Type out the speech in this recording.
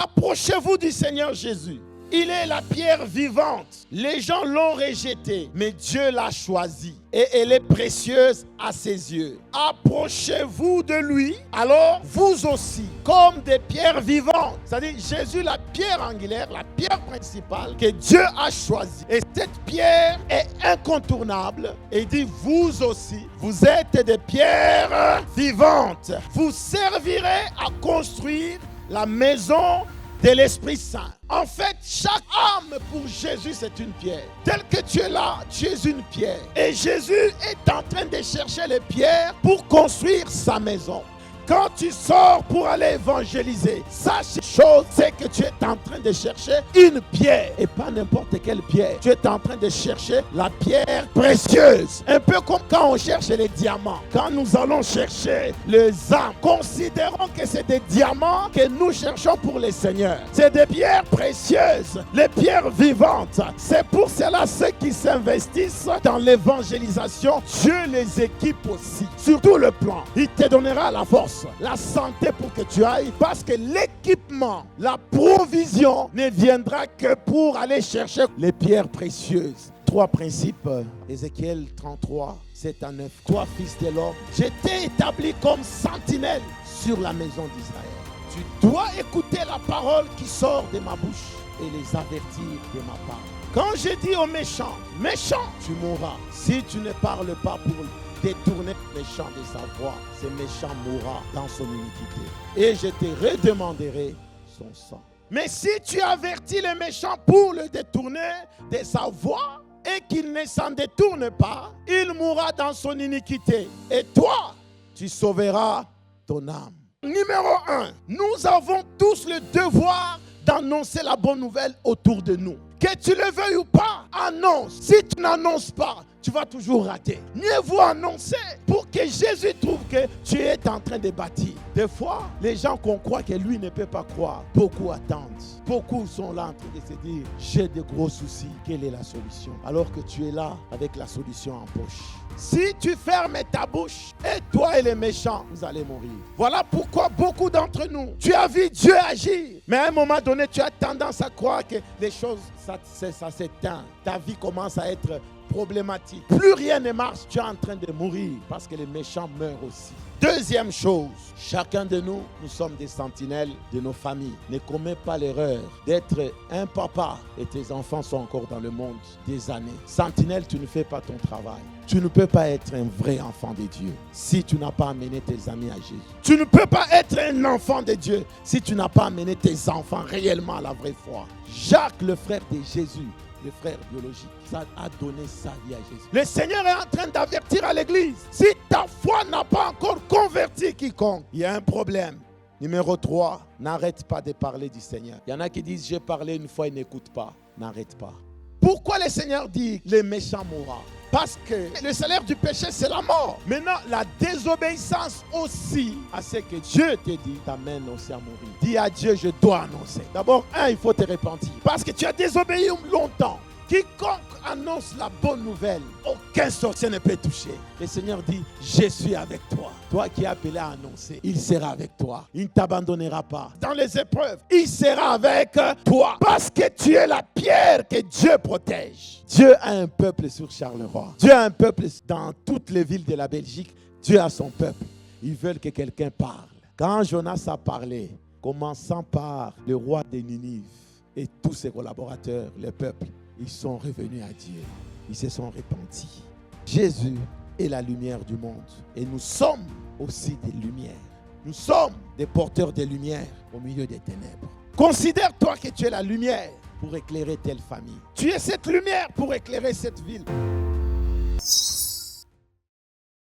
Approchez-vous du Seigneur Jésus. Il est la pierre vivante. Les gens l'ont rejetée, mais Dieu l'a choisie. Et elle est précieuse à ses yeux. Approchez-vous de lui, alors vous aussi, comme des pierres vivantes. C'est-à-dire Jésus, la pierre angulaire, la pierre principale que Dieu a choisie. Et cette pierre est incontournable. Et il dit, vous aussi, vous êtes des pierres vivantes. Vous servirez à construire la maison de l'Esprit Saint. En fait, chaque âme pour Jésus, c'est une pierre. Tel que tu es là, tu es une pierre. Et Jésus est en train de chercher les pierres pour construire sa maison. Quand tu sors pour aller évangéliser, sache une chose, c'est que tu es en train de chercher une pierre et pas n'importe quelle pierre. Tu es en train de chercher la pierre précieuse. Un peu comme quand on cherche les diamants. Quand nous allons chercher les âmes, considérons que c'est des diamants que nous cherchons pour le Seigneur. C'est des pierres précieuses, les pierres vivantes. C'est pour cela ceux qui s'investissent dans l'évangélisation, Dieu les équipe aussi. Sur tout le plan, il te donnera la force, la santé pour que tu ailles, parce que l'équipement, la provision ne viendra que pour aller chercher les pierres précieuses. 3 principes, Ézéchiel 33, 7 à 9. Toi, fils de l'homme, je t'ai établi comme sentinelle sur la maison d'Israël. Tu dois écouter la parole qui sort de ma bouche et les avertir de ma part. Quand je dis aux méchants, méchant, tu mourras. Si tu ne parles pas pour détourner le méchant de sa voix, ce méchant mourra dans son iniquité. Et je te redemanderai son sang. Mais si tu avertis le méchant pour le détourner de sa voix et qu'il ne s'en détourne pas, il mourra dans son iniquité. Et toi, tu sauveras ton âme. Numéro 1, nous avons tous le devoir d'annoncer la bonne nouvelle autour de nous. Que tu le veuilles ou pas, annonce. Si tu n'annonces pas, tu vas toujours rater. Mieux vaut annoncer pour que Jésus trouve que tu es en train de bâtir. Des fois, les gens qu'on croit que lui ne peut pas croire, beaucoup attendent. Beaucoup sont là en train de se dire, j'ai de gros soucis, quelle est la solution? Alors que tu es là avec la solution en poche. Si tu fermes ta bouche, et toi et les méchants, vous allez mourir. Voilà pourquoi beaucoup d'entre nous, tu as vu Dieu agir, mais à un moment donné, tu as tendance à croire que les choses, ça s'éteint. Ta vie commence à être problématique. Plus rien ne marche, tu es en train de mourir parce que les méchants meurent aussi. Deuxième chose, chacun de nous, nous sommes des sentinelles de nos familles. Ne commets pas l'erreur d'être un papa et tes enfants sont encore dans le monde des années. Sentinelle, tu ne fais pas ton travail. Tu ne peux pas être un vrai enfant de Dieu si tu n'as pas amené tes amis à Jésus. Tu ne peux pas être un enfant de Dieu si tu n'as pas amené tes enfants réellement à la vraie foi. Jacques, le frère de Jésus, le frère biologique, ça a donné sa vie à Jésus. Le Seigneur est en train d'avertir à l'église. Si ta foi n'a pas encore converti quiconque, il y a un problème. Numéro 3, n'arrête pas de parler du Seigneur. Il y en a qui disent, j'ai parlé une fois, ils n'écoutent pas. N'arrête pas. Pourquoi le Seigneur dit, les méchants mourront? Parce que le salaire du péché, c'est la mort. Maintenant, la désobéissance aussi à ce que Dieu te dit, t'amène aussi à mourir. Dis à Dieu, je dois annoncer. D'abord, il faut te repentir. Parce que tu as désobéi longtemps. Quiconque annonce la bonne nouvelle, aucun sorcier ne peut toucher. Le Seigneur dit, je suis avec toi. Toi qui es appelé à annoncer, il sera avec toi. Il ne t'abandonnera pas. Dans les épreuves, il sera avec toi. Parce que tu es la pierre que Dieu protège. Dieu a un peuple sur Charleroi. Dieu a un peuple dans toutes les villes de la Belgique. Dieu a son peuple. Ils veulent que quelqu'un parle. Quand Jonas a parlé, commençant par le roi de Ninive et tous ses collaborateurs, le peuple, ils sont revenus à Dieu. Ils se sont repentis. Jésus est la lumière du monde. Et nous sommes aussi des lumières. Nous sommes des porteurs de lumière au milieu des ténèbres. Considère-toi que tu es la lumière pour éclairer telle famille. Tu es cette lumière pour éclairer cette ville.